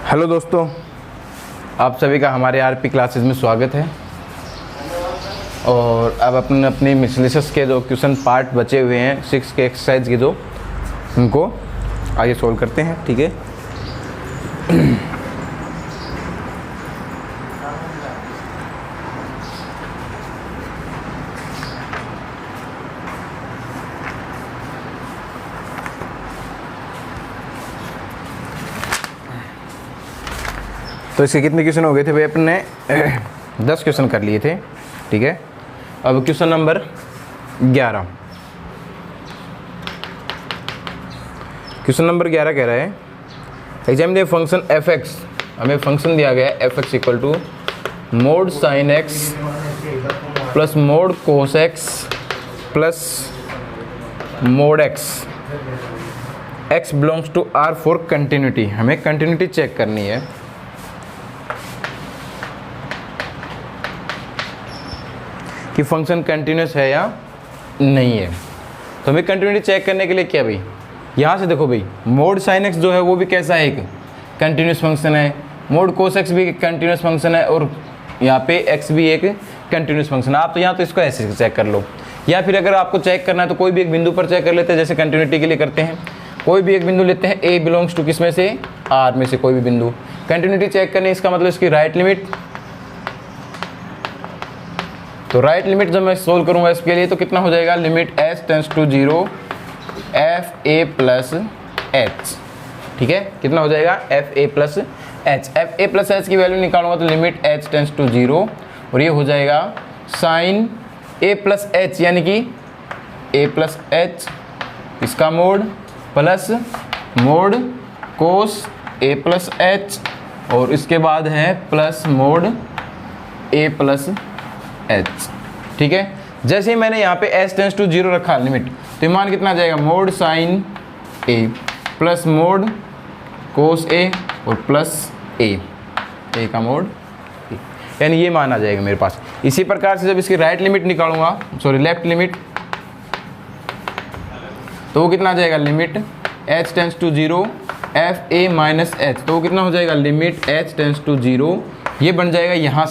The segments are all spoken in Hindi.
हेलो दोस्तों, आप सभी का हमारे आरपी क्लासेस में स्वागत है। और अब अपने मिसलेनियस के जो क्वेश्चन पार्ट बचे हुए हैं 6 के एक्सरसाइज के जो उनको आगे सोल्व करते हैं। ठीक है, तो इसके कितने क्वेश्चन हो गए थे भाई? अपने 10 क्वेश्चन कर लिए थे। ठीक है, अब क्वेश्चन नंबर 11। क्वेश्चन नंबर 11 कह रहा है exam the function f x. हमें फंक्शन दिया गया है f x equal to mod sine x plus mod cos x plus mod x. X belongs to R for continuity. हमें कंटिन्यूटी चेक करनी है। कि फंक्शन कंटिन्यूस है या नहीं है। तो हमें कंटिन्यूटी चेक करने के लिए क्या भाई, यहाँ से देखो भाई, मोड साइन एक्स जो है वो भी कैसा है, एक कंटिन्यूस फंक्शन है। मोड कोस एक्स भी कंटिन्यूस फंक्शन है और यहाँ पे एक्स भी एक कंटिन्यूस फंक्शन है। आप तो यहाँ तो इसको ऐसे चेक कर लो, या फिर अगर आपको चेक करना है तो कोई भी एक बिंदु पर चेक कर लेते हैं, जैसे कंटिन्यूटी के लिए करते हैं। कोई भी एक बिंदु लेते हैं, ए बिलोंग्स टू किस में से, आर में से कोई भी बिंदु। कंटिन्यूटी चेक करने इसका मतलब इसकी राइट लिमिट। तो राइट लिमिट जब मैं सोल्व करूंगा इसके लिए तो कितना हो जाएगा, limit H tends to 0 F A plus H. ठीक है, कितना हो जाएगा, F A plus H. F A plus H की वैल्यू निकालूंगा तो लिमिट एच टेंस टू 0 और ये हो जाएगा साइन ए प्लस एच, यानी कि ए प्लस एच इसका मोड प्लस मोड कोस ए प्लस एच और इसके बाद है प्लस मोड ए प्लस एच। ठीक है, जैसे ही मैंने यहाँ पे एच टेंस टू 0 रखा लिमिट, तो ये मान कितना आ जाएगा, मोड साइन ए प्लस मोड कोस ए और प्लस ए का मोड ए, यानी ये मान आ जाएगा मेरे पास। इसी प्रकार से जब इसकी राइट लिमिट निकालूंगा, सॉरी लेफ्ट लिमिट, तो वो कितना आ जाएगा, limit H tends to 0 F a minus h. तो वो कितना हो जाएगा, लिमिट एच टेंस टू 0, ये बन जाएगा यहाँ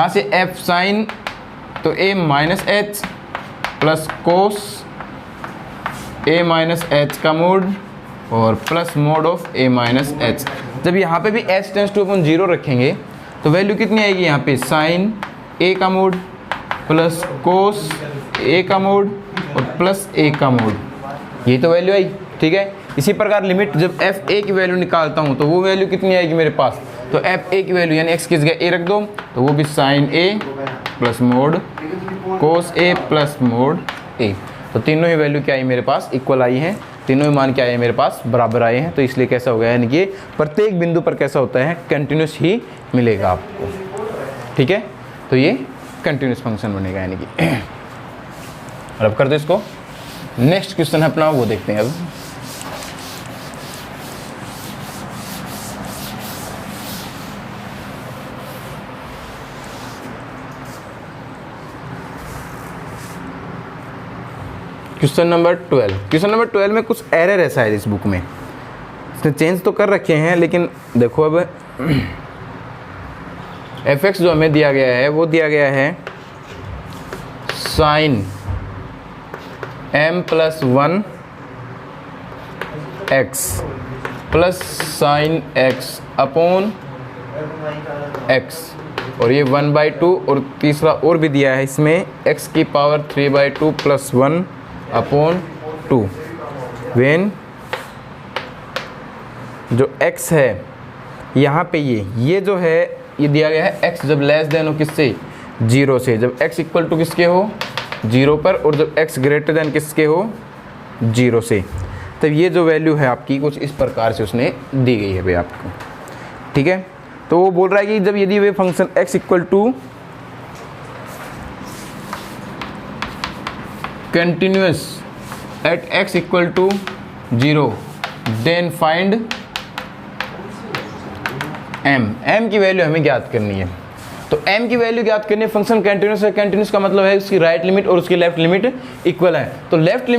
से एफ साइन तो ए माइनस एच प्लस कोस ए माइनस एच का मोड और plus mode of A minus H. जब यहाँ पे भी एच टेंस टू अपन 0 रखेंगे तो वैल्यू कितनी आएगी, यहाँ पे साइन ए का मोड प्लस कोस ए का मोड और प्लस ए का मोड, यही तो वैल्यू आई। ठीक है, इसी प्रकार लिमिट जब एफ ए की वैल्यू निकालता हूँ तो वो वैल्यू कितनी आएगी मेरे पास, तो एफ ए की वैल्यू यानी एक्स की जगह ए रख दो तो वो भी साइन ए प्लस मोड कोस ए प्लस मोड ए। तो तीनों ही वैल्यू क्या आई मेरे पास, इक्वल आई हैं। तीनों ही मान क्या आए मेरे पास, बराबर आए हैं। तो इसलिए कैसा हो गया, यानी कि प्रत्येक बिंदु पर कैसा होता है, कंटिन्यूस ही मिलेगा आपको। ठीक है, तो ये कंटिन्यूस फंक्शन बनेगा यानी कि। और अब कर दो इसको, नेक्स्ट क्वेश्चन है अपना, वो देखते हैं अब। Question number 12। क्वेश्चन नंबर 12 में कुछ एरर है शायद इस बुक में, इसने चेंज तो कर रखे हैं, लेकिन देखो अब एफ एक्स जो हमें दिया गया है वो दिया गया है sine m plus 1 x plus sine x upon x, और ये 1/2 और तीसरा और भी दिया है इसमें एक्स की पावर 3/2 प्लस 1 अपॉन 2। वेन जो x है यहाँ पे ये जो है ये दिया गया है x जब लेस देन हो किससे, 0 से। जब x इक्वल टू किसके हो, 0 पर, और जब x ग्रेटर देन किसके हो, 0 से। तब ये जो वैल्यू है आपकी कुछ इस प्रकार से उसने दी गई है भाई आपको। ठीक है, तो वो बोल रहा है कि जब यदि वे function x equal to continuous at x equal to 0 then find m की वैल्यू हमें ज्ञात करनी है। तो m की वैल्यू ज्ञात करनी है, फंक्शन कंटिन्यूस है, कंटिन्यूस का मतलब है उसकी राइट लिमिट और उसकी लेफ्ट लिमिट इक्वल है। तो लेफ्ट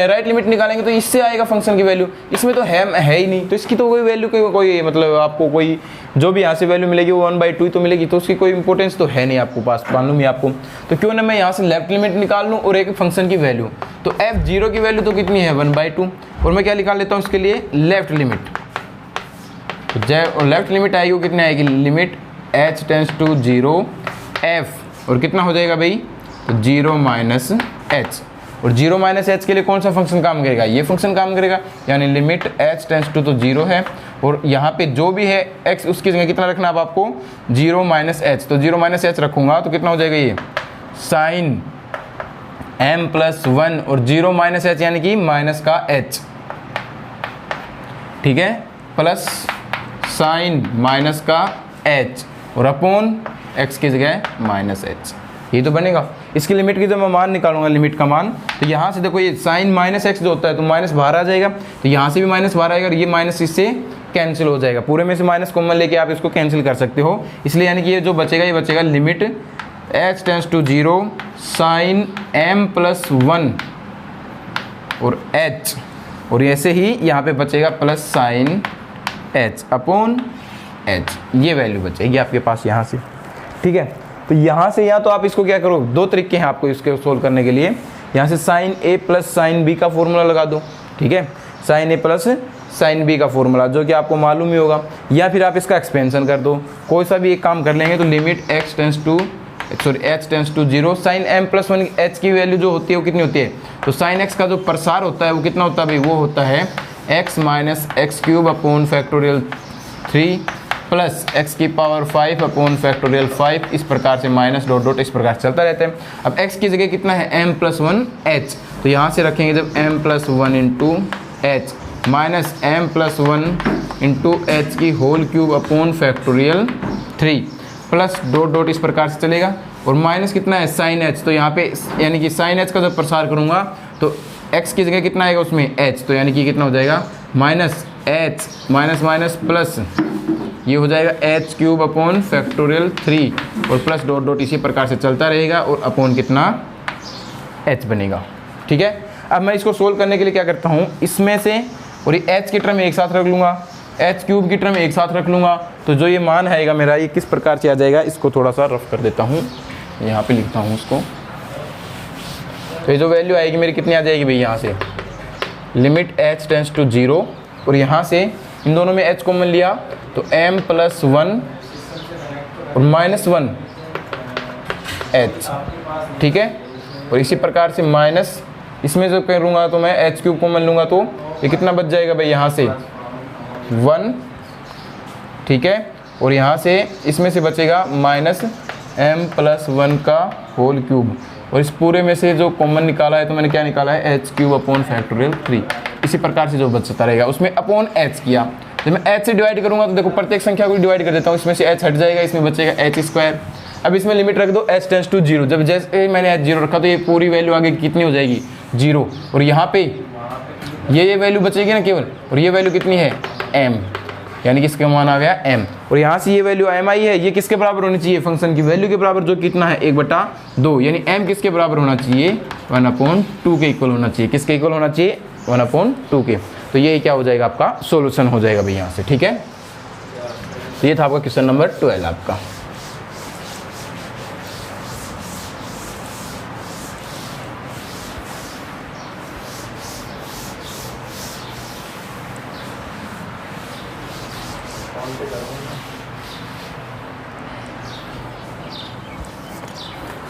राइट लिमिट निकालेंगे तो इससे आएगा फंक्शन की वैल्यू, इसमें तो है ही नहीं, तो इसकी तो कोई वैल्यू कोई मतलब आपको कोई जो भी यहाँ से वैल्यू मिलेगी वो 1/2 तो मिलेगी, तो उसकी कोई इंपॉर्टेंस तो है नहीं आपको पास, मालूम है आपको। तो क्यों ना मैं यहाँ से लेफ्ट लिमिट निकाल लूँ और एक फंक्शन की वैल्यू, तो f0 की वैल्यू तो कितनी है 1/2, और मैं क्या निकाल लेता हूँ उसके लिए लेफ्ट लिमिट। तो लेफ्ट लिमिट आएगी वो कितनी आएगी, limit h tends to 0 f, और कितना हो जाएगा भाई, तो 0 माइनस h, और 0 माइनस h के लिए कौन सा फंक्शन काम करेगा, ये फंक्शन काम करेगा, यानी लिमिट h टेंस टू तो 0 है, और यहाँ पे जो भी है x उसकी जगह कितना रखना है आपको 0 माइनस h, तो 0 माइनस h रखूँगा तो कितना हो जाएगा ये साइन m प्लस 1, और 0 माइनस h यानी कि माइनस का h, ठीक है, प्लस साइन माइनस का h और अपॉन x की जगह माइनस h, ये तो बनेगा। इसकी लिमिट की जब मैं मान निकालूंगा, लिमिट का मान, तो यहाँ से देखो ये साइन माइनस x जो होता है तो माइनस बाहर आ जाएगा, तो यहाँ से भी माइनस बाहर आएगा और ये माइनस इससे कैंसिल हो जाएगा, पूरे में से माइनस कॉमन लेके आप इसको कैंसिल कर सकते हो, इसलिए यानी कि ये जो बचेगा ये बचेगा limit h tends to 0 sine m plus 1 और h, और ऐसे ही यहाँ पे बचेगा plus sine h upon h, ये वैल्यू बचेगी आपके पास यहाँ से, ठीक है। तो यहाँ से या तो आप इसको क्या करो, दो तरीके हैं आपको इसके सोल्व करने के लिए, यहाँ से sine a plus sine b का फॉर्मूला लगा दो, ठीक है, sine a plus sine b का फॉर्मूला जो कि आपको मालूम ही होगा, या फिर आप इसका एक्सपेंशन कर दो, कोई सा भी एक काम कर लेंगे। तो limit h tends to 0 sine m plus 1 h की वैल्यू जो होती है वो कितनी होती है, तो साइन x का जो प्रसार होता है वो कितना होता है भाई, वो होता है x minus x cube upon factorial 3 plus x की पावर 5 अपॉन फैक्टोरियल 5, इस प्रकार से माइनस डॉट डॉट इस प्रकार से चलता रहता है। अब x की जगह कितना है m प्लस 1 h, तो यहाँ से रखेंगे जब m plus 1 into h minus m plus 1 into h की whole cube upon factorial 3 plus dot dot इस प्रकार से चलेगा, और माइनस कितना है साइन h, तो यहाँ पे यानी कि साइन h का जब प्रसार करूँगा तो x की जगह कितना आएगा उसमें h, तो यानी कि कितना हो जाएगा minus h minus minus plus, ये हो जाएगा h क्यूब अपॉन फैक्टोरियल 3 और प्लस डॉट डॉट इसी प्रकार से चलता रहेगा, और अपॉन कितना h बनेगा, ठीक है। अब मैं इसको सोल्व करने के लिए क्या करता हूँ, इसमें से और ये h की टर्म एक साथ रख लूँगा, h क्यूब की टर्म एक साथ रख लूँगा, तो जो ये मान आएगा मेरा ये किस प्रकार से आ जाएगा, इसको थोड़ा सा रफ कर देता हूँ, यहाँ पे लिखता हूँ उसको। तो ये जो वैल्यू आएगी मेरी कितनी आ जाएगी भाई, यहाँ से लिमिट h टेंस टू 0, और यहाँ से इन दोनों में h कॉमन लिया तो m प्लस 1 और माइनस 1 h, ठीक है, और इसी प्रकार से माइनस इसमें जो करूँगा तो मैं h क्यूब कॉमन लूँगा तो ये कितना बच जाएगा भाई, यहाँ से 1, ठीक है, और यहाँ से इसमें से बचेगा माइनस m प्लस 1 का होल क्यूब, और इस पूरे में से जो कॉमन निकाला है तो मैंने क्या निकाला है h क्यूब अपॉन फैक्टोरियल 3, इसी प्रकार से जो बचता रहेगा उसमें अपॉन h किया। जब मैं h से डिवाइड करूंगा तो देखो प्रत्येक संख्या को डिवाइड कर देता हूँ, इसमें से h हट जाएगा, इसमें बचेगा h स्क्वायर। अब इसमें लिमिट रख दो h टेंस टू 0, जब जैसे मैंने h 0 रखा तो ये पूरी वैल्यू आगे कितनी हो जाएगी 0, और यहाँ पे ये वैल्यू बचेगी ना केवल, और ये वैल्यू कितनी है m, यानी कि इसका मान आ गया m, और यहाँ से ये वैल्यू m आई है, ये किसके बराबर होनी चाहिए, फंक्शन की वैल्यू के बराबर, जो कितना है 1/2, यानी m किसके बराबर होना चाहिए 1/2 के इक्वल होना चाहिए, किसके इक्वल होना चाहिए 1/2 के। तो ये क्या हो जाएगा आपका सॉल्यूशन हो जाएगा भाई यहाँ से, ठीक है। तो ये था आपका क्वेश्चन नंबर 12 आपका।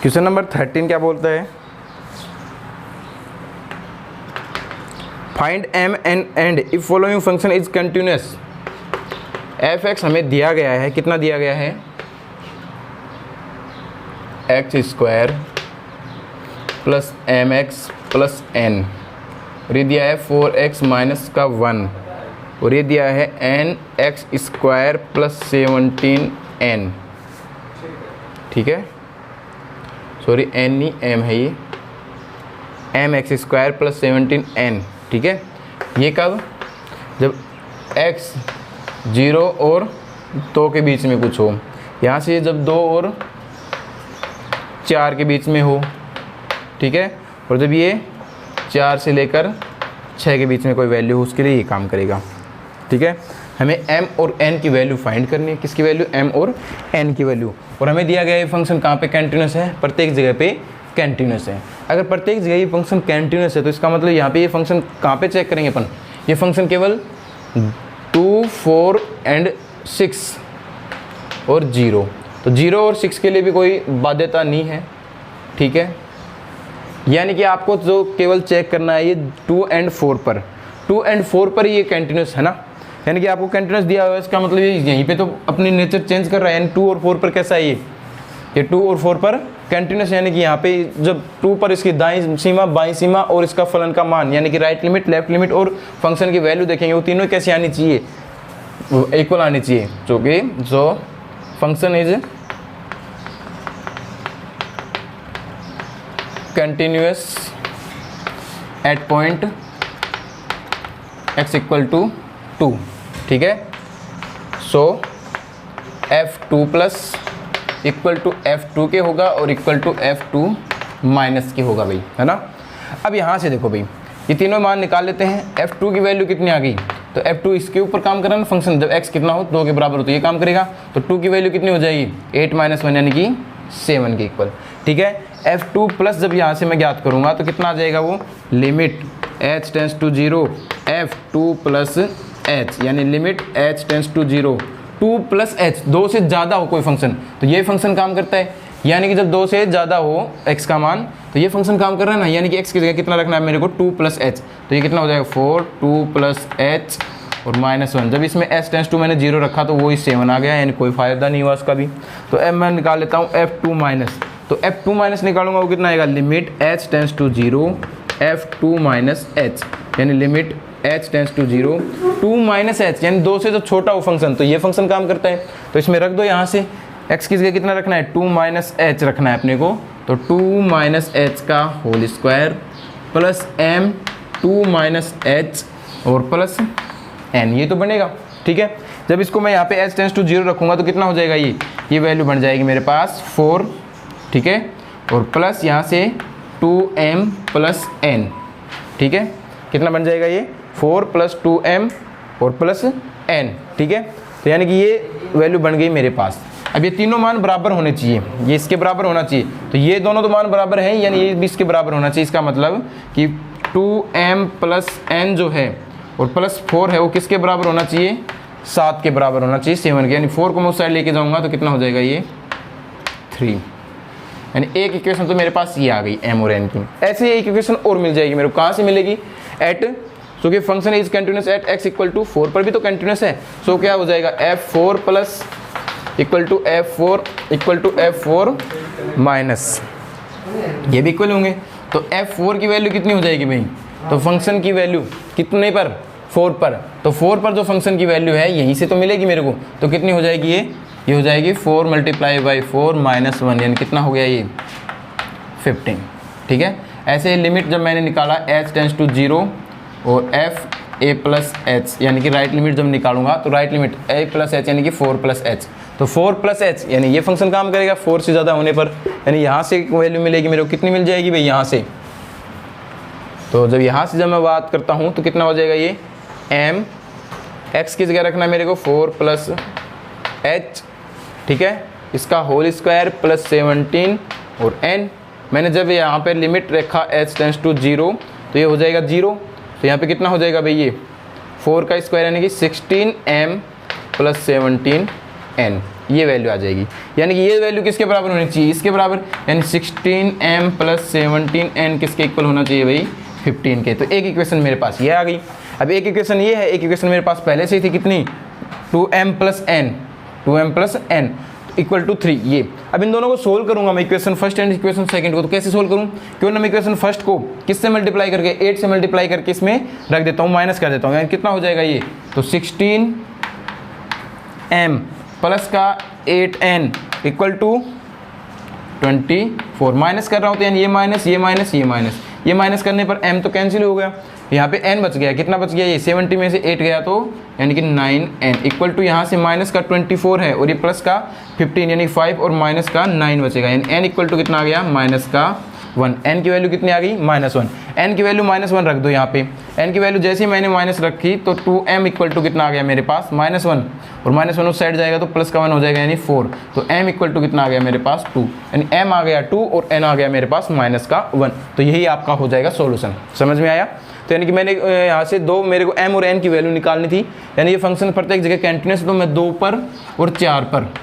क्वेश्चन नंबर 13 क्या बोलता है, find m and if following function is continuous. f(x) हमें दिया गया है, कितना दिया गया है x² plus mx plus n, और ये दिया है 4x माइनस का 1, और ये दिया है nx² प्लस 17n, ठीक है, सॉरी n नहीं m है, ये mx² प्लस 17n, ठीक है। ये कब, जब x 0 और 2 के बीच में कुछ हो, यहाँ से जब 2 और 4 के बीच में हो, ठीक है, और जब ये 4 से लेकर 6 के बीच में कोई वैल्यू हो, उसके लिए ये काम करेगा, ठीक है। हमें m और n की वैल्यू फाइंड करनी है। किसकी वैल्यू? m और n की वैल्यू। और हमें दिया गया ये फंक्शन कहाँ पे कंटिन्यूस है? प्रत्येक जगह पे कंटिन्यूस है। अगर प्रत्येक जगह ये फंक्शन कंटिन्यूस है तो इसका मतलब यहाँ पे ये फंक्शन कहाँ पे चेक करेंगे अपन? ये फंक्शन केवल 2, 4 एंड 6 और 0, तो 0 और 6 के लिए भी कोई बाध्यता नहीं है, ठीक है। यानी कि आपको जो केवल चेक करना है ये 2 एंड 4 पर, 2 एंड 4 पर ये कंटिन्यूस है ना, यानी कि आपको कंटिन्यूस दिया हुआ है, इसका मतलब ये यहीं पे तो अपनी नेचर चेंज कर रहा है। यानी 2 और 4 पर कैसा है ये 2 और 4 पर कंटिन्यूस, यानी कि यहाँ पे जब 2 पर इसकी दाईं सीमा, बाईं सीमा और इसका फलन का मान, यानी कि राइट लिमिट, लेफ्ट लिमिट और फंक्शन की वैल्यू देखेंगे, वो तीनों कैसी आनी चाहिए? इक्वल आनी चाहिए, जो function is continuous at point x equal to 2, ठीक है। सो f2 plus equal to f2 के होगा और इक्वल टू f2 माइनस के होगा भाई, है ना। अब यहाँ से देखो भाई, ये तीनों मान निकाल लेते हैं। f2 की वैल्यू कितनी आ गई? तो f2 इसके ऊपर काम कर रहा है ना फंक्शन, जब x कितना हो 2 के बराबर हो तो ये काम करेगा, तो 2 की वैल्यू कितनी हो जाएगी? 8 - 1 यानी कि 7 के इक्वल, ठीक है। f2 प्लस जब यहाँ से मैं ज्ञात करूँगा तो कितना आ जाएगा? वो limit h tends to 0 f2 plus h, यानी limit h tends to 0 2 plus h, 2 से ज़्यादा हो कोई फंक्शन तो ये फंक्शन काम करता है। यानी कि जब 2 से ज़्यादा हो x का मान तो ये फंक्शन काम कर रहा है ना, यानी कि x की जगह कितना रखना है मेरे को? 2 प्लस h, तो ये कितना हो जाएगा? 4 2 प्लस h और -1। जब इसमें h टेंस टू मैंने 0 रखा तो वो ही 7 आ गया, यानी कोई फ़ायदा नहीं हुआ उसका भी। तो अब मैं निकाल लेता हूँ f2 माइनस, तो f2 माइनस निकालूंगा वो कितना आएगा? Limit h tends to 0 f2 minus h, यानी limit h tends to 0 2 minus h, यानी 2 से जब छोटा हो फंक्शन तो ये फंक्शन काम करता है। तो इसमें रख दो यहाँ से, x की जगह कितना रखना है? 2 माइनस h रखना है अपने को, तो 2 माइनस h का whole square plus m 2 minus h और प्लस n, ये तो बनेगा, ठीक है। जब इसको मैं यहाँ पे h टेंस टू 0 रखूँगा तो कितना हो जाएगा? ये वैल्यू बन जाएगी मेरे पास 4, ठीक है, और प्लस यहाँ से 2m प्लस n, ठीक है। कितना बन जाएगा? ये 4 + 2m और प्लस n, ठीक है। तो यानी कि ये वैल्यू बन गई मेरे पास। अब ये तीनों मान बराबर होने चाहिए, ये इसके बराबर होना चाहिए, तो ये दोनों तो मान बराबर हैं, यानी ये भी इसके बराबर होना चाहिए। इसका मतलब कि 2m प्लस n जो है और प्लस 4 है वो किसके बराबर होना चाहिए? 7 के बराबर होना चाहिए, 7 के, यानी 4 को मैं उस साइड लेके जाऊँगा तो कितना हो जाएगा? ये 3, यानी एक इक्वेशन तो मेरे पास ये आ गई m और n की। ऐसे एक इक्वेशन और मिल जाएगी मेरे को, कहाँ से मिलेगी? एट, सो कि function is continuous at x equal to 4 पर भी तो कंटिन्यूस है, सो क्या हो जाएगा? f4 plus equal to f4 equal to f4 minus, ये भी इक्वल होंगे। तो f4 की वैल्यू कितनी हो जाएगी भाई? तो फंक्शन की वैल्यू कितने पर? 4 पर, तो 4 पर जो फंक्शन की वैल्यू है यहीं से तो मिलेगी मेरे को, तो कितनी हो जाएगी? ये हो जाएगी 4 × 4 - 1, यानी कितना हो गया? ये 15, ठीक है। ऐसे लिमिट जब मैंने निकाला h टेंस टू 0 और f a प्लस h, यानी कि राइट लिमिट जब निकालूंगा तो right limit a plus h यानी कि 4 + h, तो 4 + h यानी ये फंक्शन काम करेगा 4 से ज़्यादा होने पर, यानी यहाँ से वैल्यू मिलेगी मेरे को, कितनी मिल जाएगी भाई? यहाँ से, तो जब यहाँ से जब मैं बात करता हूँ तो कितना हो जाएगा? ये m, x की जगह रखना है मेरे को 4 + h, ठीक है, इसका होल स्क्वायर प्लस 17 और n। मैंने जब यहाँ पे लिमिट रखा h टेंस टू 0 तो ये हो जाएगा 0, तो यहाँ पे कितना हो जाएगा भाई? ये 4 का स्क्वायर यानी कि 16m प्लस 17n, ये वैल्यू आ जाएगी। यानी कि ये वैल्यू किसके बराबर होनी चाहिए? इसके बराबर, यानी 16m प्लस 17n किसके इक्वल होना चाहिए भाई? 15 के। तो एक इक्वेशन मेरे पास ये आ गई। अब एक इक्वेशन ये है, एक इक्वेशन मेरे पास पहले से ही थी, कितनी? 2m plus n equal to 3, ये। अब इन दोनों को सोल्व करूंगा मैं, equation first and equation second को। तो कैसे सोल्व करूं? क्यों ना मैं इक्वेशन फर्स्ट को किससे मल्टीप्लाई करके, 8 से मल्टीप्लाई करके इसमें रख देता हूं, माइनस कर देता हूं, यानी कितना हो जाएगा ये? तो 16m प्लस का 8n इक्वल टू 24, माइनस कर रहा हूं तो यानी ये माइनस, ये माइनस, ये माइनस, ये माइनस करने पर m तो कैंसिल हो गया, यहाँ पे n बच गया, कितना बच गया ये 70 में से 8 गया तो यानी कि 9n इक्वल टू यहाँ से माइनस का 24 है और ये प्लस का 15 यानी 5 और माइनस का 9 बचेगा, यानी n इक्वल टू कितना आ गया माइनस का 1। n की वैल्यू कितनी आ गई -1, n की वैल्यू -1 रख दो यहाँ पे। n की वैल्यू जैसे ही मैंने माइनस रखी तो 2m इक्वल टू कितना आ गया मेरे पास -1 और -1 उस साइड जाएगा तो प्लस का 1 हो जाएगा यानी 4, तो m इक्वल टू कितना आ गया मेरे पास 2, यानी m आ गया 2 और n आ गया मेरे पास -1। तो यही आपका हो जाएगा सॉल्यूशन। समझ में आया? तो यानी कि मैंने यहाँ से दो मेरे को m और n की वैल्यू निकालनी थी, यानी ये फंक्शन प्रत्येक जगह कंटिन्यूस, तो मैं 2 पर और 4 पर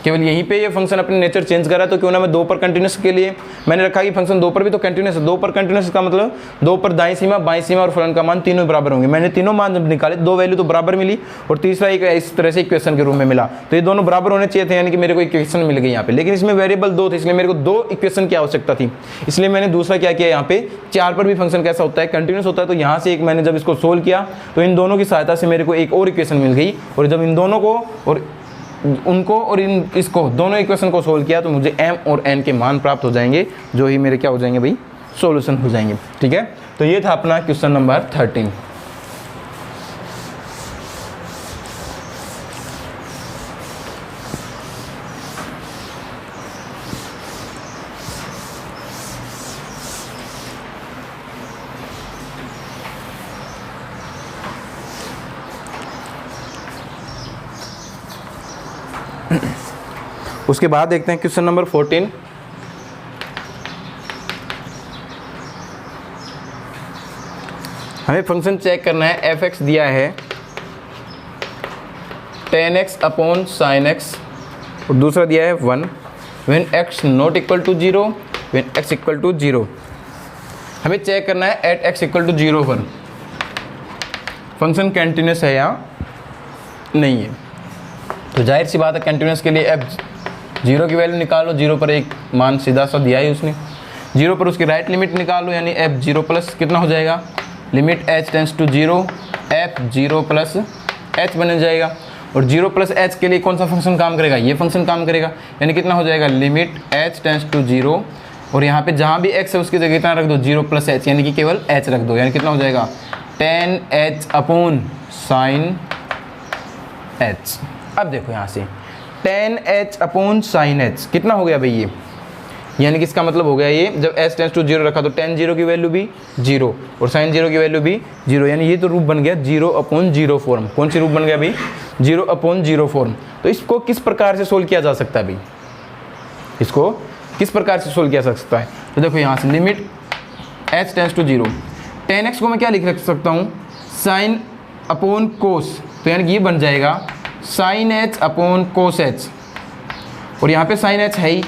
केवल यहीं पे ये फंक्शन अपने नेचर चेंज कर रहा है, तो क्यों ना मैं 2 पर कंटिन्यूस के लिए मैंने रखा कि फंक्शन 2 पर भी तो कंटिन्यूस है। 2 पर कंटिन्यूस का मतलब 2 पर दाईं सीमा बाईं सीमा और फलन का मान तीनों बराबर होंगे। मैंने तीनों मान जब निकाले 2 वैल्यू तो बराबर मिली और तीसरा एक इस तरह से इक्वेशन के रूप में मिला, तो ये दोनों बराबर होने चाहिए थे, यानी कि मेरे को इक्वेशन मिल गई यहाँ पे। लेकिन इसमें वेरिएबल 2 थे इसलिए मेरे को 2 इक्वेशन की आवश्यकता थी, इसलिए मैंने दूसरा क्या किया यहाँ पे 4 पर भी फंक्शन कैसा होता है कंटिन्यूस होता है, तो यहाँ से एक मैंने जब इसको सोल्व किया तो इन दोनों की सहायता से मेरे को एक और इक्वेशन मिल गई, और जब इन दोनों को और उनको और इसको दोनों इक्वेशन को सोल्व किया तो मुझे m और n के मान प्राप्त हो जाएंगे, जो ही मेरे क्या हो जाएंगे भाई सॉल्यूशन हो जाएंगे। ठीक है, तो ये था अपना क्वेश्चन नंबर 13। उसके बाद देखते हैं क्वेश्चन नंबर 14। हमें फंक्शन चेक करना है, f(x) दिया है tan x अपॉन sin x और दूसरा दिया है 1 when x not equal to 0 when x equal to 0। हमें चेक करना है एट x इक्वल टू 0 पर फंक्शन कंटिन्यूस है या नहीं है। तो जाहिर सी बात है कंटिन्यूस के लिए f 0 की वैल्यू निकालो, 0 पर एक मान सीधा सा दिया है उसने, 0 पर उसकी राइट लिमिट निकालो, यानी f 0 प्लस कितना हो जाएगा limit h tends to 0 f 0 plus h बन जाएगा। और 0 प्लस h के लिए कौन सा फंक्शन काम करेगा, ये फंक्शन काम करेगा, यानी कितना हो जाएगा लिमिट h टेंस टू 0 और यहाँ पे जहाँ भी x है उसकी जगह कितना रख दो 0 प्लस h, यानी कि केवल h रख दो, यानी कितना हो जाएगा tan h upon sine h। अब देखो यहाँ से tan h upon sine h कितना हो गया भाई ये, यानी कि इसका मतलब हो गया ये जब h टेंस टू 0 रखा तो tan 0 की वैल्यू भी 0 और sin 0 की वैल्यू भी 0, यानी ये तो रूप बन गया 0 अपॉन 0 फॉर्म। कौन सी रूप बन गया भाई 0 अपॉन 0 फॉर्म। तो इसको किस प्रकार से सोल्व किया जा सकता है भाई, इसको किस प्रकार से सोल्व किया जा सकता है। तो देखो यहाँ से limit h tends to 0, tan x को मैं क्या लिख सकता हूँ साइन अपॉन कोस, तो यानी कि ये बन जाएगा sine h upon cos h, और यहाँ पे साइन h है ही,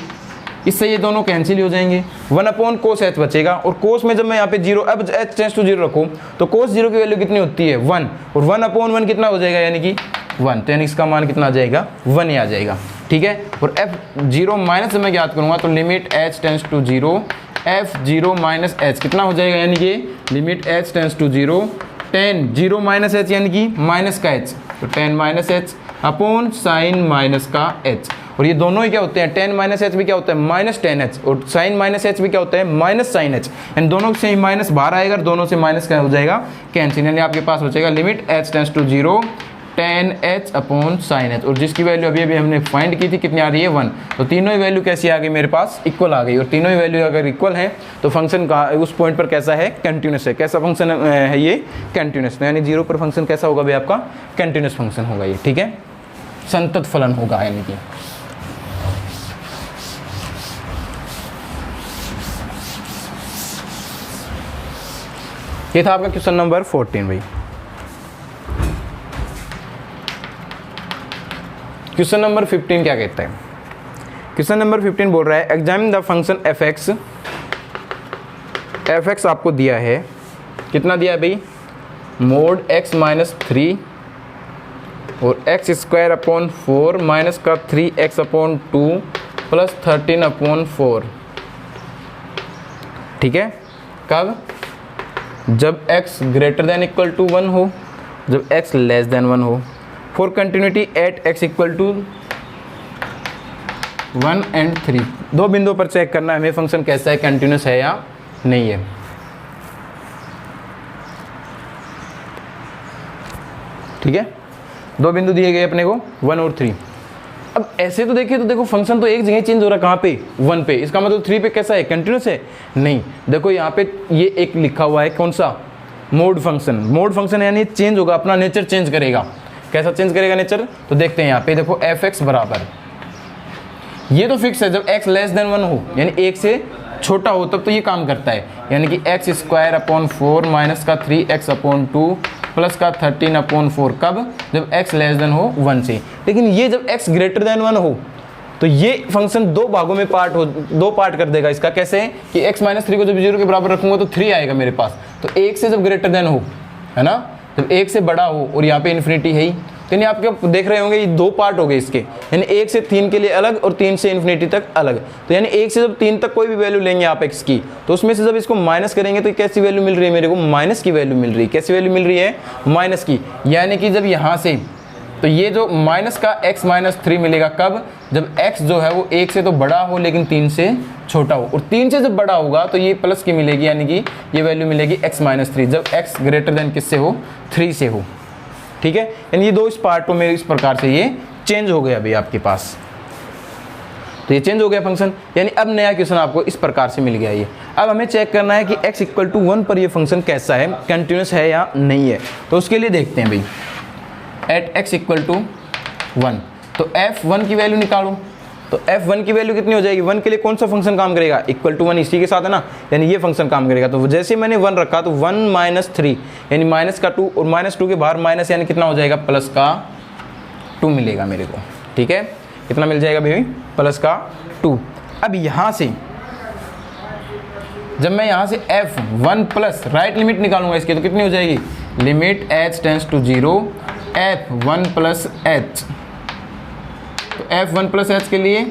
इससे ये दोनों कैंसिल हो जाएंगे, 1 अपॉन कोस h बचेगा। और कोस में जब मैं यहाँ पे 0 अब h टेंस टू 0 रखूँ तो कोस 0 की वैल्यू कितनी होती है 1, और 1 अपॉन 1 कितना हो जाएगा यानी कि 1, तो यानी इसका मान कितना आ जाएगा 1 ही आ जाएगा। ठीक है, और f0 माइनस मैं ज्ञात करूँगा तो limit h tends to 0 f0 minus h कितना हो जाएगा, यानी कि limit h tends to 0 tan 0 minus h यानी कि माइनस का h, तो tan minus h upon sine minus का h। और ये दोनों ही क्या होते हैं tan माइनस h भी क्या होता है माइनस tan h, और साइन माइनस h भी क्या होता है माइनस साइन h, इन दोनों से ही माइनस बाहर आएगा, दोनों से माइनस क्या हो जाएगा कैंसिल, यानी आपके पास बचेगा limit h tends to 0 tan h upon sine h, और जिसकी वैल्यू अभी हमने फाइंड की थी कितनी आ रही है 1। तो तीनों ही वैल्यू कैसी आ गई मेरे पास इक्वल आ गई, और तीनों ही वैल्यू अगर इक्वल है तो फंक्शन का उस पॉइंट पर कैसा है कंटिन्यूस है। कैसा फंक्शन है ये कंटिन्यूस, यानी 0 पर फंक्शन कैसा होगा भाई आपका कंटिन्यूस फंक्शन होगा ये। ठीक है, संतत फलन होगा, यानी कि ये था आपका क्वेश्चन नंबर 14 भाई। क्वेश्चन नंबर 15 क्या कहता है, क्वेश्चन नंबर 15 बोल रहा है एग्जामिन द फंक्शन f(x) आपको दिया है, कितना दिया है भाई मोड x माइनस 3 और x स्क्वायर अपॉन 4 माइनस का 3x अपॉन 2 प्लस 13 अपॉन 4। ठीक है, कब जब x greater than equal to 1 हो, जब x लेस देन 1 हो, for continuity at x equal to 1 and 3। दो बिंदुओं पर चेक करना है हमें फंक्शन कैसा है कंटिन्यूस है या नहीं है। ठीक है, दो बिंदु दिए गए अपने को 1 और 3। अब ऐसे तो देखिए, तो देखो फंक्शन तो एक जगह चेंज हो रहा है, कहाँ पे 1 पे, इसका मतलब 3 पे कैसा है, कंटिन्यूस है? नहीं, देखो यहाँ पे ये एक लिखा हुआ है, कौन सा, मोड फंक्शन। मोड फंक्शन यानी चेंज होगा, अपना नेचर चेंज करेगा। कैसा चेंज करेगा नेचर, तो देखते हैं यहाँ पे, देखो f(x) बराबर, ये तो फिक्स है, जब x लेस देन 1 हो यानी 1 से छोटा हो तब तो ये काम करता है, यानी कि x² माइनस का 3x/2 प्लस का 13/4, कब, जब x लेस देन हो 1 से। लेकिन ये जब x ग्रेटर देन 1 हो तो ये फंक्शन दो भागों में दो पार्ट कर देगा इसका। कैसे कि x-3 को जब 0 के बराबर रखूंगा तो 3 आएगा मेरे पास, तो 1 से जब ग्रेटर देन हो, है ना, जब 1 से बड़ा हो, और यहाँ पे इन्फिनिटी है ही, तो यानी आप देख रहे होंगे ये दो पार्ट हो गए इसके, यानी 1 से 3 के लिए अलग और 3 से इन्फिनिटी तक अलग। तो यानी 1 से जब 3 तक कोई भी वैल्यू लेंगे आप x की, तो उसमें से जब इसको माइनस करेंगे तो कैसी वैल्यू मिल रही है मेरे को, माइनस की वैल्यू मिल रही है। कैसी वैल्यू मिल रही है, माइनस की। यानी कि जब यहाँ से, तो ये जो माइनस का x-3 मिलेगा कब, जब x जो है वो 1 से तो बड़ा हो लेकिन 3 से छोटा हो, और 3 से जब बड़ा होगा तो ये प्लस की मिलेगी, यानी कि ये वैल्यू मिलेगी x-3 जब x ग्रेटर देन किससे हो, 3 से हो। ठीक है, यानी ये दो इस पार्टों में इस प्रकार से ये चेंज हो गया अभी आपके पास, तो ये चेंज हो गया फंक्शन। यानी अब नया क्वेश्चन आपको इस प्रकार से मिल गया ये। अब हमें चेक करना है कि x=1 पर ये फंक्शन कैसा है, कंटिन्यूस है या नहीं है। तो उसके लिए देखते हैं भाई, एट x=1, तो f1 की वैल्यू निकालो। तो f1 की वैल्यू कितनी हो जाएगी, 1 के लिए कौन सा फंक्शन काम करेगा, =1 इसी के साथ है ना, यानी ये फंक्शन काम करेगा। तो जैसे मैंने 1 रखा तो 1 - 3 यानी -2, और -2 के बाहर माइनस यानी कितना हो जाएगा, +2 मिलेगा मेरे को। ठीक है, कितना मिल जाएगा भाई, +2। अब यहाँ से जब मैं यहाँ से f1 प्लस राइट लिमिट निकालूंगा इसके, तो कितनी हो जाएगी, limit h tends to 0 f1 + h। तो f1 + h के लिए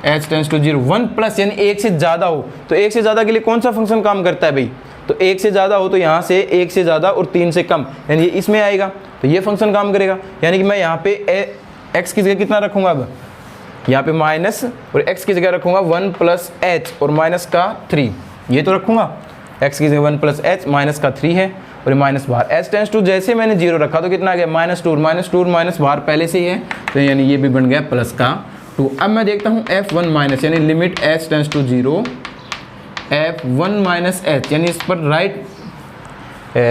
h टेंड्स टू 0, 1 प्लस यानी 1 से ज़्यादा हो, तो 1 से ज़्यादा के लिए कौन सा फंक्शन काम करता है भाई, तो 1 से ज़्यादा हो तो यहाँ से 1 से ज़्यादा और 3 से कम, यानी ये इसमें आएगा, तो ये फंक्शन काम करेगा। यानी कि मैं यहाँ पे x की जगह कितना रखूँगा, अब यहाँ पे माइनस, और x की जगह रखूँगा 1 + h और माइनस का 3, ये तो रखूँगा, x की जगह 1 + h, माइनस का 3 है और माइनस बाहर, h टेंड्स टू जैसे मैंने 0 रखा तो कितना आ गया, -2 और माइनस बाहर पहले से ही है, तो यानी ये भी बन गया +2। अब मैं देखता हूँ f1 माइनस, यानी limit h tends to 0 f1 - h, यानी इस पर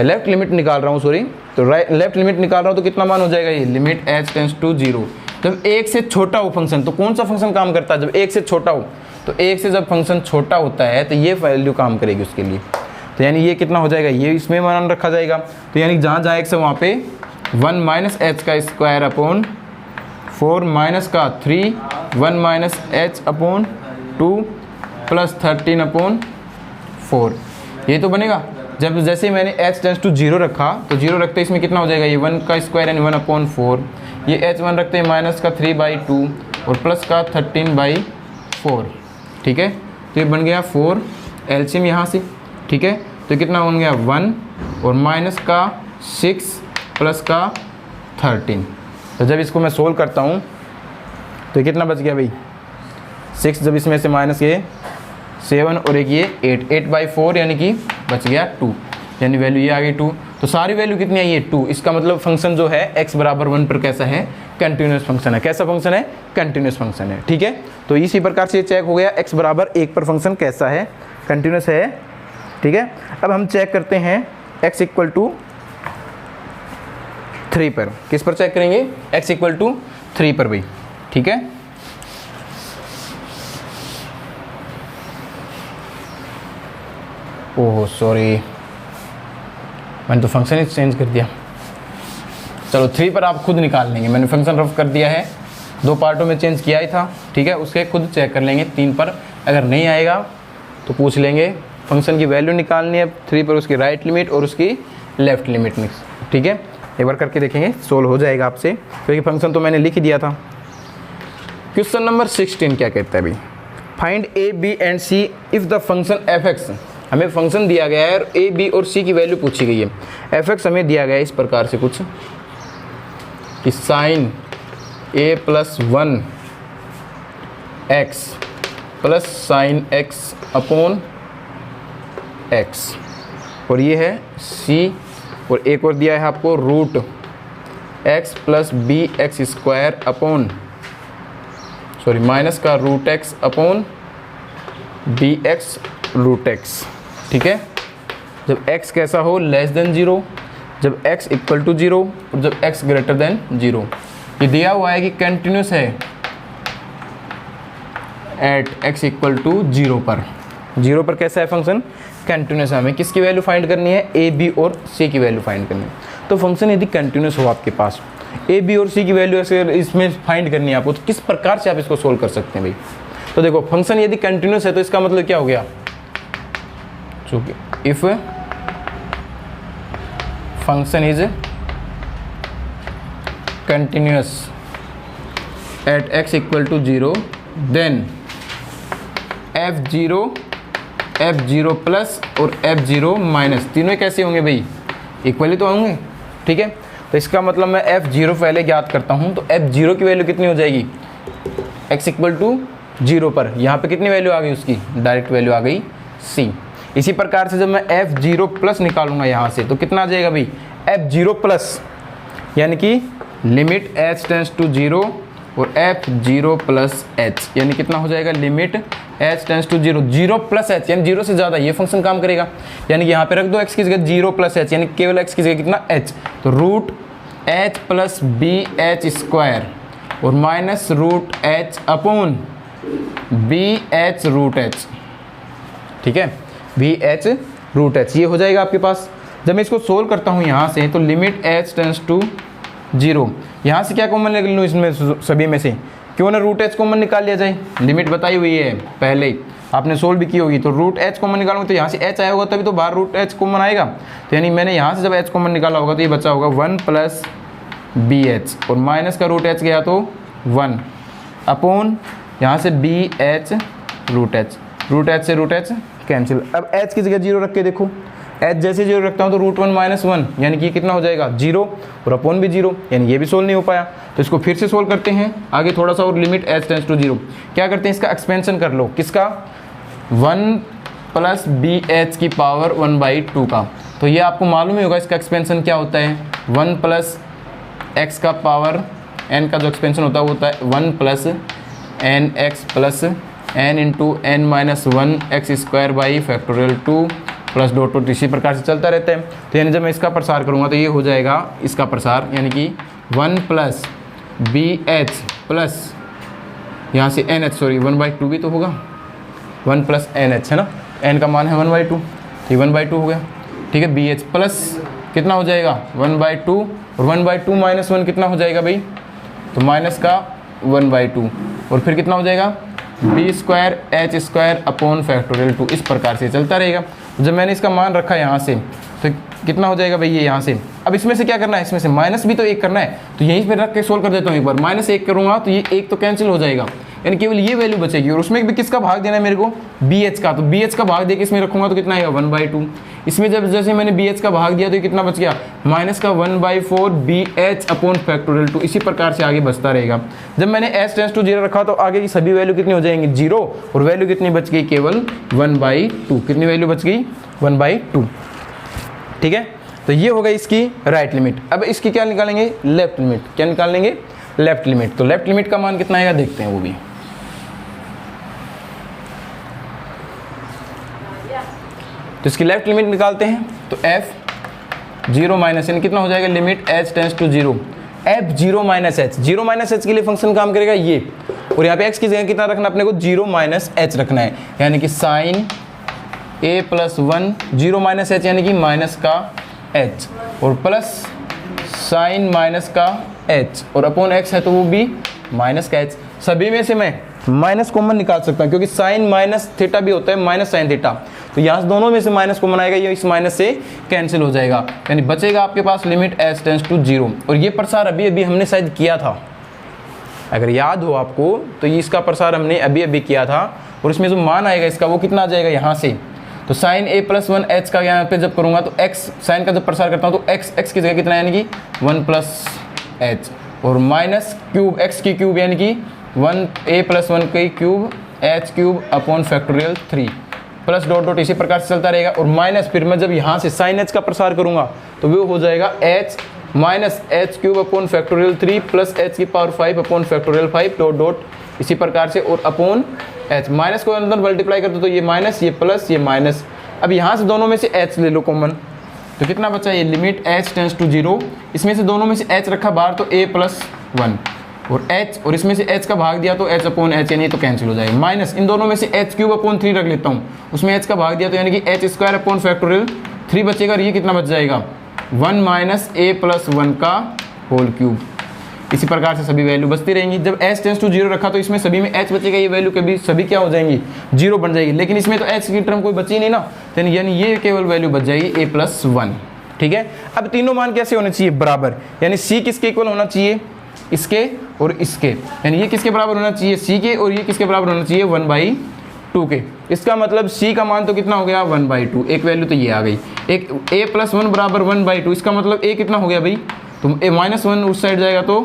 लेफ्ट लिमिट निकाल रहा हूँ, सॉरी, तो लेफ्ट लिमिट निकाल रहा हूँ, तो कितना मान हो जाएगा ये, लिमिट h टेंड्स टू 0। जब 1 से छोटा हो फंक्शन, तो कौन सा फंक्शन काम करता है, जब 1 से छोटा हो, तो 1 से जब फंक्शन छोटा होता है तो ये वैल्यू काम करेगी उसके लिए। तो यानी ये कितना हो जाएगा, ये इसमें मान रखा जाएगा, तो यानी जहाँ जहाँ x है वहाँ पे 1 - h² माइनस का 3 1 - h/2 प्लस 13/4, ये तो बनेगा। जब जैसे मैंने h टेंड्स टू 0 रखा, तो 0 रखते इसमें कितना हो जाएगा, ये 1² यानी 1/4, ये h1 रखते हैं -3/2 और प्लस का 13/4। ठीक है, तो ये बन गया 4 एलसीएम यहाँ से। ठीक है, तो कितना बन गया 1 और माइनस का 6 प्लस का 13। तो जब इसको मैं सोल्व करता हूँ तो कितना बच गया भाई, 6, जब इसमें से माइनस ये 7 और एक ये 8/4 यानी कि बच गया 2, यानी वैल्यू ये आ गई 2। तो सारी वैल्यू कितनी आई है, 2। इसका मतलब फंक्शन जो है x=1 पर कैसा है, कंटिन्यूस फंक्शन है। कैसा फंक्शन है, कंटिन्यूस फंक्शन है। ठीक है, तो इसी प्रकार से चेक हो गया x=1 पर फंक्शन कैसा है, कंटिन्यूस है। ठीक है, अब हम चेक करते हैं x=3 पर, किस पर चेक करेंगे, x=3 पर भाई। ठीक है, ओह सॉरी, मैंने तो फंक्शन ही चेंज कर दिया। चलो 3 पर आप खुद निकाल लेंगे, मैंने फंक्शन रफ कर दिया है, 2 पार्टों में चेंज किया ही था। ठीक है, उसके खुद चेक कर लेंगे 3 पर, अगर नहीं आएगा तो पूछ लेंगे। फंक्शन की वैल्यू निकालनी है 3 पर, उसकी राइट लिमिट और उसकी लेफ्ट लिमिट मिक्स। ठीक है, एक बार करके देखेंगे, सोल्व हो जाएगा आपसे, क्योंकि फंक्शन तो मैंने लिख दिया था। क्वेश्चन नंबर 16 क्या कहता है भाई, find a, b and c if the function f(x), हमें फंक्शन दिया गया है और a, b और c की वैल्यू पूछी गई है। f(x) हमें दिया गया है इस प्रकार से कुछ कि sin a + 1 x plus sin x/x, और ये है c, और एक और दिया है आपको √a x plus b x square upon minus का root x upon b x root x. ठीक है, जब x कैसा हो लेस देन 0, जब x इक्वल टू 0 और जब x ग्रेटर देन 0। ये दिया हुआ है कि कंटिन्यूस है एट x इक्वल टू 0 पर। 0 पर कैसा है फंक्शन? कंटिन्यूस है। हमें किसकी वैल्यू फाइंड करनी है? a b और c की वैल्यू फाइंड करनी है। तो फंक्शन यदि कंटिन्यूस हो आपके पास, a b और c की वैल्यू अगर इसमें फाइंड करनी है आपको, तो किस प्रकार से आप इसको सोल्व कर सकते हैं भाई? तो देखो, फंक्शन यदि कंटिन्यूस है तो इसका मतलब क्या हो गया? चूंकि if function is continuous at x equal to 0 then f0 plus और f0 माइनस तीनों कैसे होंगे भाई? इक्वली तो होंगे। ठीक है, तो इसका मतलब मैं f0 पहले ज्ञात करता हूं, तो f0 की वैल्यू कितनी हो जाएगी? x इक्वल टू 0 पर यहाँ पे कितनी वैल्यू आ गई उसकी? डायरेक्ट वैल्यू आ गई c। इसी प्रकार से जब मैं f0 प्लस निकालूंगा यहाँ से, तो कितना आ जाएगा भाई? f0 प्लस, यानी कि लिमिट h टेंस टू 0 और f0 प्लस h, यानी कितना हो जाएगा? Limit h tends to 0, 0 plus h, यानी 0 से ज़्यादा ये फंक्शन काम करेगा। यानी कि यहाँ पे रख दो x की जगह 0 प्लस h, यानी केवल x की जगह कितना? h। तो root h plus b h square और minus root h upon b h root h। ठीक है, बी एच रूट h ये हो जाएगा आपके पास। जब मैं इसको सोल्व करता हूँ यहाँ से, तो लिमिट h टेंस टू 0, यहाँ से क्या कॉमन निकाल लूँ इसमें सभी में से? क्यों ना रूट h कॉमन निकाल लिया जाए। लिमिट बताई हुई है पहले ही, आपने सोल्व भी की होगी। तो रूट h कॉमन निकालूंगा तो यहाँ से h आया होगा तभी तो बाहर रूट h कॉमन आएगा। तो यानी मैंने यहाँ से जब h कॉमन निकाला होगा तो ये बचा होगा 1 प्लस बी एच और माइनस का रूट h गया तो 1 अपॉन यहाँ से बी एच रूट h से रूट h कैंसिल। अब h की जगह 0 रख के देखो, h जैसे 0 रखता हूँ तो रूट 1 माइनस 1, यानी कि कितना हो जाएगा? 0 और अपॉन भी 0, यानी ये भी सोल्व नहीं हो पाया। तो इसको फिर से सोल्व करते हैं आगे थोड़ा सा, और लिमिट h टेंस टू 0 क्या करते हैं? इसका एक्सपेंशन कर लो। किसका? 1 प्लस बी एच की पावर 1/2 का। तो ये आपको मालूम ही होगा इसका एक्सपेंशन क्या होता है। 1 प्लस एक्स का पावर n का जो एक्सपेंशन होता है वो होता है 1 plus n x plus n into n minus 1 x square by factorial 2 plus dot dot, इसी प्रकार से चलता रहता है। तो यानी जब मैं इसका प्रसार करूँगा तो ये हो जाएगा इसका प्रसार, यानी कि 1 प्लस बी एच प्लस यहाँ से एन एच, सॉरी 1/2 भी तो होगा, 1 प्लस एन एच है ना, n का मान है 1/2, ये 1/2 हो गया। ठीक है, बी एच प्लस कितना हो जाएगा? 1/2 और 1/2 माइनस 1 कितना हो जाएगा भाई? तो माइनस का 1/2 और फिर कितना हो जाएगा? B square h square upon factorial 2, इस प्रकार से चलता रहेगा। जब मैंने इसका मान रखा यहाँ से तो कितना हो जाएगा भाई? ये यहाँ से। अब इसमें से क्या करना है? इसमें से माइनस भी तो 1 करना है, तो यहीं पे रख के सोल्व कर देता हूँ एक बार। -1 करूँगा तो ये 1 तो कैंसिल हो जाएगा, यानी केवल ये वैल्यू बचेगी। और उसमें भी किसका भाग देना है मेरे को? बी एच का। तो बी एच का भाग दे के इसमें रखूँगा तो कितना आएगा? 1/2। इसमें जब जैसे मैंने बी एच का भाग दिया तो ये कितना बच गया? माइनस का 1/4 बी एच अपॉन फैक्टोरियल 2, इसी प्रकार से आगे बचता रहेगा। जब मैंने एच टेंस टू 0 रखा तो आगे की सभी वैल्यू कितनी हो जाएंगी? 0, और वैल्यू कितनी बच गई? केवल 1/2। कितनी वैल्यू बच गई? 1/2। ठीक है, तो ये हो गई इसकी राइट लिमिट। अब इसकी क्या निकालेंगे? Left limit. क्या निकाल लेंगे? Left limit. तो लेफ्ट लिमिट का मान कितना आएगा देखते हैं वो भी। तो इसकी लेफ्ट लिमिट निकालते हैं तो f0 माइनस यानी कितना हो जाएगा? Limit h tends to 0, f0 minus h। 0 minus h के लिए फंक्शन काम करेगा ये, और यहाँ पे x की जगह कितना रखना अपने को? 0 माइनस h रखना है, यानी कि sine a plus 1 0 minus h यानी कि माइनस का h, और प्लस साइन माइनस का h, और अपॉन x है तो वो भी माइनस का h। सभी में से मैं माइनस कॉमन निकाल सकता हूँ, क्योंकि साइन माइनस थीटा भी होता है माइनस साइन थीटा। तो यहाँ से दोनों में से माइनस कॉमन आएगा, ये इस माइनस से कैंसिल हो जाएगा, यानी बचेगा आपके पास लिमिट h टेंस टू 0। और ये प्रसार अभी अभी हमने शायद किया था, अगर याद हो आपको, तो ये इसका प्रसार हमने अभी अभी किया था। और इसमें जो मान आएगा इसका वो कितना आ जाएगा यहाँ से? तो साइन a प्लस 1 h का यहाँ पे जब करूँगा तो x साइन का जब प्रसार करता हूँ तो x की जगह कितना, यानी कि 1 प्लस h, और माइनस क्यूब x की क्यूब यानी कि 1a प्लस 1 की cube h cube upon factorial 3 plus dot dot, इसी प्रकार से चलता रहेगा। और माइनस फिर मैं जब यहाँ से साइन h का प्रसार करूँगा तो वो हो जाएगा h minus h cube upon factorial 3 plus H की power 5 upon factorial 5 dot dot इसी प्रकार से और अपॉन एच। माइनस को अंदर मल्टीप्लाई कर दो तो ये माइनस, ये प्लस, ये माइनस। अब यहाँ से दोनों में से एच ले लो कॉमन, तो कितना बचा, ये लिमिट एच टेंस टू 0। इसमें से दोनों में से एच रखा बाहर तो a प्लस 1 और एच, और इसमें से एच का भाग दिया तो एच अपॉन एच, यानी तो कैंसिल हो जाएगा। माइनस इन दोनों में से एच क्यूब अपॉन 3 रख लेता हूँ, उसमें एच का भाग दिया तो यानी कि एच स्क्वायर अपॉन फैक्टोरियल 3 बचेगा और ये कितना बच जाएगा 1 माइनस a प्लस 1 का होल क्यूब। इसी प्रकार से सभी वैल्यू बचती रहेंगी। जब h टेंस टू 0 रखा तो इसमें सभी में h बचेगा, ये वैल्यू कभी सभी क्या हो जाएंगी 0 बन जाएगी, लेकिन इसमें तो h की टर्म कोई बची नहीं ना, तो यानी ये केवल वैल्यू बच जाएगी a प्लस 1। ठीक है, अब तीनों मान कैसे होने चाहिए, बराबर, यानी c किसके इक्वल होना चाहिए, इसके और इसके, यानी ये किसके बराबर होना चाहिए c के, और ये किसके बराबर होना चाहिए 1/2 के। इसका मतलब c का मान तो कितना हो गया 1/2, एक वैल्यू तो ये आ गई। एक a प्लस 1 बराबर 1/2, इसका मतलब a कितना हो गया भाई, तो a माइनस 1 उस साइड जाएगा तो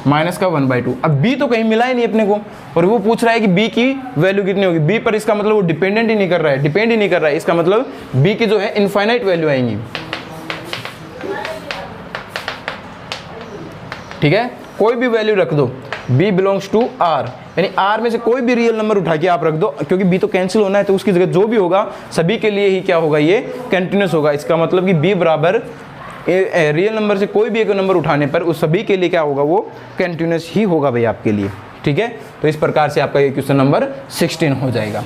माइनस का 1/2। अब b तो कहीं मिला ही नहीं अपने को, और वो पूछ रहा है कि b की वैल्यू कितनी होगी। b पर इसका मतलब वो डिपेंडेंट ही नहीं कर रहा है, डिपेंड ही नहीं कर रहा है, इसका मतलब b की जो है इनफाइनाइट वैल्यू आएंगी। ठीक है, कोई भी वैल्यू रख दो, b बिलोंग्स टू r, यानी r में से कोई भी रियल नंबर उठा के आप रख दो, क्योंकि b तो कैंसिल होना है, तो उसकी जगह जो भी होगा सभी के लिए ही क्या होगा, ये कंटिन्यूस होगा। इसका मतलब कि b बराबर रियल नंबर से कोई भी एक नंबर उठाने पर उस सभी के लिए क्या होगा, वो कंटिन्यूस ही होगा भाई आपके लिए। ठीक है, तो इस प्रकार से आपका ये क्वेश्चन नंबर 16 हो जाएगा।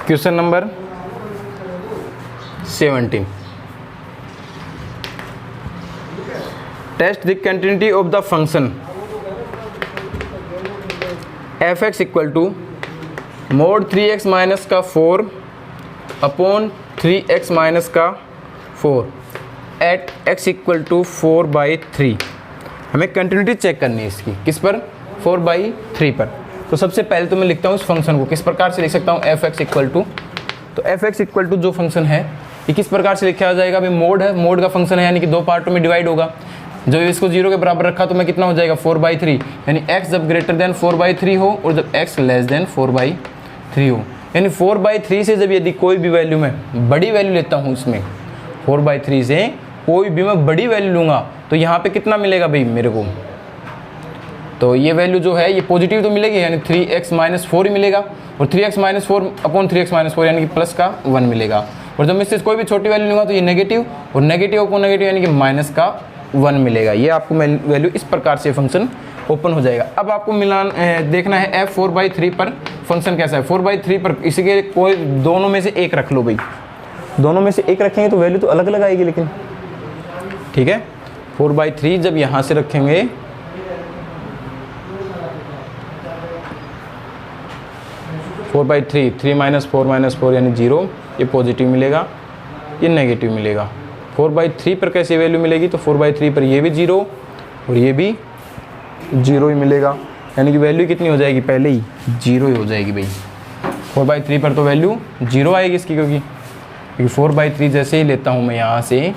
Question number 17, test the continuity of the function f(x) equal to mod 3x minus का 4 अपॉन 3x माइनस का 4 एट x इक्वल टू 4/3। हमें कंटिन्यूटी चेक करनी है इसकी, किस पर, 4/3 पर। तो सबसे पहले तो मैं लिखता हूँ इस फंक्शन को, किस प्रकार से लिख सकता हूँ, f(x) इक्वल टू, तो f(x) इक्वल टू जो फंक्शन है ये किस प्रकार से लिखा जाएगा, अभी मोड है, मोड का फंक्शन है, यानी कि दो पार्टों में डिवाइड होगा। जब इसको 0 के बराबर रखा तो मैं कितना हो जाएगा 4/3, यानी x जब ग्रेटर देन 4/3 हो और जब x लेस देन 4/3 हो, यानी 4/3 से जब यदि कोई भी वैल्यू मैं बड़ी वैल्यू लेता हूँ, उसमें 4/3 से कोई भी मैं बड़ी वैल्यू लूँगा तो यहाँ पे कितना मिलेगा भाई मेरे को, तो ये वैल्यू जो है ये पॉजिटिव तो मिलेगी, यानी 3x माइनस 4 ही मिलेगा, और 3x minus 4 upon 3x minus 4 यानी कि प्लस का 1 मिलेगा। और जब मैं इससे कोई भी छोटी वैल्यू लूँगा तो ये नेगेटिव, और नेगेटिव अपॉन नेगेटिव यानी कि माइनस का 1 मिलेगा। ये आपको वैल्यू इस प्रकार से फंक्शन ओपन हो जाएगा। अब आपको मिलान देखना है f 4/3 पर फंक्शन कैसा है। 4/3 पर इसी के कोई दोनों में से एक रख लो भाई, दोनों में से एक रखेंगे तो वैल्यू तो अलग अलग आएगी, लेकिन ठीक है 4/3 जब यहाँ से रखेंगे 4/3 3 माइनस 4 यानी 0, ये पॉजिटिव मिलेगा, ये नेगेटिव मिलेगा। 4/3 पर कैसे वैल्यू मिलेगी, तो 4/3 पर ये भी 0 और ये भी 0 ही मिलेगा, यानी कि वैल्यू कितनी हो जाएगी, पहले ही 0 ही हो जाएगी भाई। 4/3 पर तो वैल्यू 0 आएगी इसकी, क्योंकि 4/3 जैसे ही लेता हूँ मैं यहाँ से,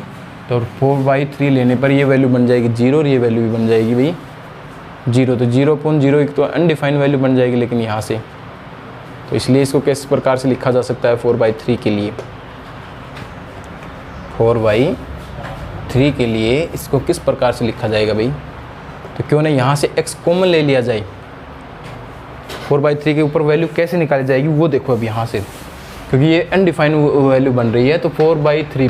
तो 4/3 लेने पर ये वैल्यू बन जाएगी 0 और ये वैल्यू भी बन जाएगी भाई 0, तो 0/0 एक तो अनडिफाइंड वैल्यू बन जाएगी, लेकिन यहाँ से, तो इसलिए इसको किस प्रकार से लिखा जा सकता है 4/3 के लिए, 4/3 के लिए इसको किस प्रकार से लिखा जाएगा भाई, तो क्यों नहीं यहाँ से x कॉमन ले लिया जाए। 4/3 के ऊपर वैल्यू कैसे निकाली जाएगी वो देखो अब यहाँ से, क्योंकि ये अनडिफाइंड वैल्यू बन रही है, तो 4/3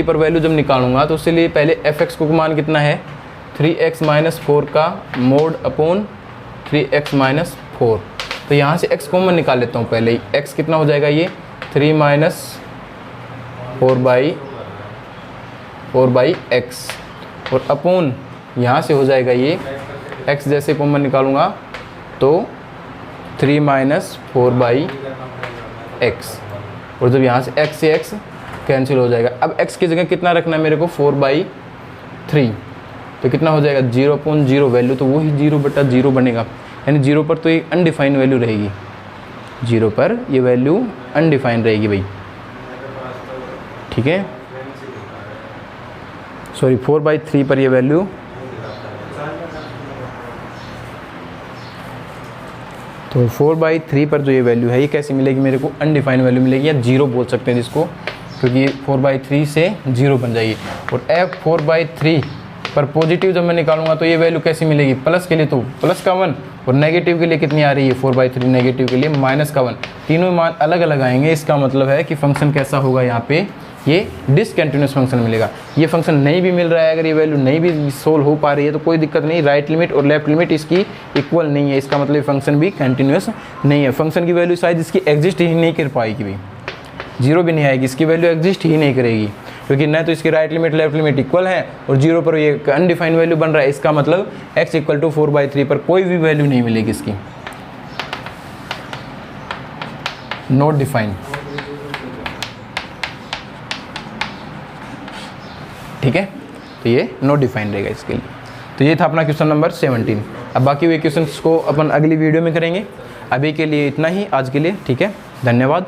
पर वैल्यू जब निकालूंगा तो उसके लिए पहले f(x) को मान कितना है 3x माइनस 4 का मोड अपॉन 3x माइनस 4, तो यहाँ से x कॉमन निकाल लेता हूँ पहले ही। x कितना हो जाएगा, ये 3 माइनस 4/x और अपोन यहाँ से हो जाएगा ये x जैसे कॉमन निकालूंगा तो 3 माइनस 4/x, और जब यहाँ से x से x कैंसिल हो जाएगा। अब x की जगह कितना रखना है मेरे को 4/3, तो कितना हो जाएगा 0/0 वैल्यू, तो वही 0/0 बनेगा, यानी 0 पर तो एक अनडिफाइंड वैल्यू रहेगी, 0 पर ये वैल्यू अनडिफाइंड रहेगी भाई, ठीक है। सॉरी 4/3 पर ये वैल्यू, तो 4/3 पर जो ये वैल्यू है ये कैसी मिलेगी मेरे को, अनडिफाइंड वैल्यू मिलेगी, या 0 बोल सकते हैं जिसको, क्योंकि ये 4/3 से 0 बन जाएगी। और f 4/3 पर पॉजिटिव जब मैं निकालूंगा तो ये वैल्यू कैसी मिलेगी, प्लस के लिए तो प्लस का 1, और नेगेटिव के लिए कितनी आ रही है 4/3, नेगेटिव के लिए माइनस का 1, तीनों मान अलग अलग आएंगे। इसका मतलब है कि फंक्शन कैसा होगा, यहाँ पे ये डिसकंटिन्यूस फंक्शन मिलेगा। ये फंक्शन नहीं भी मिल रहा है, अगर ये वैल्यू नहीं भी सोल्व हो पा रही है तो कोई दिक्कत नहीं, राइट लिमिट और लेफ्ट लिमिट इसकी इक्वल नहीं है, इसका मतलब ये फंक्शन भी कंटिन्यूस नहीं है। फंक्शन की वैल्यू शायद इसकी एग्जिस्ट ही नहीं कर पाएगी भाई, 0 भी नहीं आएगी, इसकी वैल्यू एग्जिस्ट ही नहीं करेगी, क्योंकि न तो इसकी right limit left limit equal है, और 0 पर ये अनडिफाइंड वैल्यू बन रहा है। इसका मतलब x इक्वल टू 4/3 पर कोई भी वैल्यू नहीं मिलेगी इसकी, नॉट डिफाइंड, ठीक है। तो ये नॉट डिफाइंड रहेगा इसके लिए। तो ये था अपना क्वेश्चन नंबर 17। अब बाकी हुए क्वेश्चंस को अपन अगली वीडियो में करेंगे। अभी के लिए इतना ही आज के लिए, ठीक है, धन्यवाद।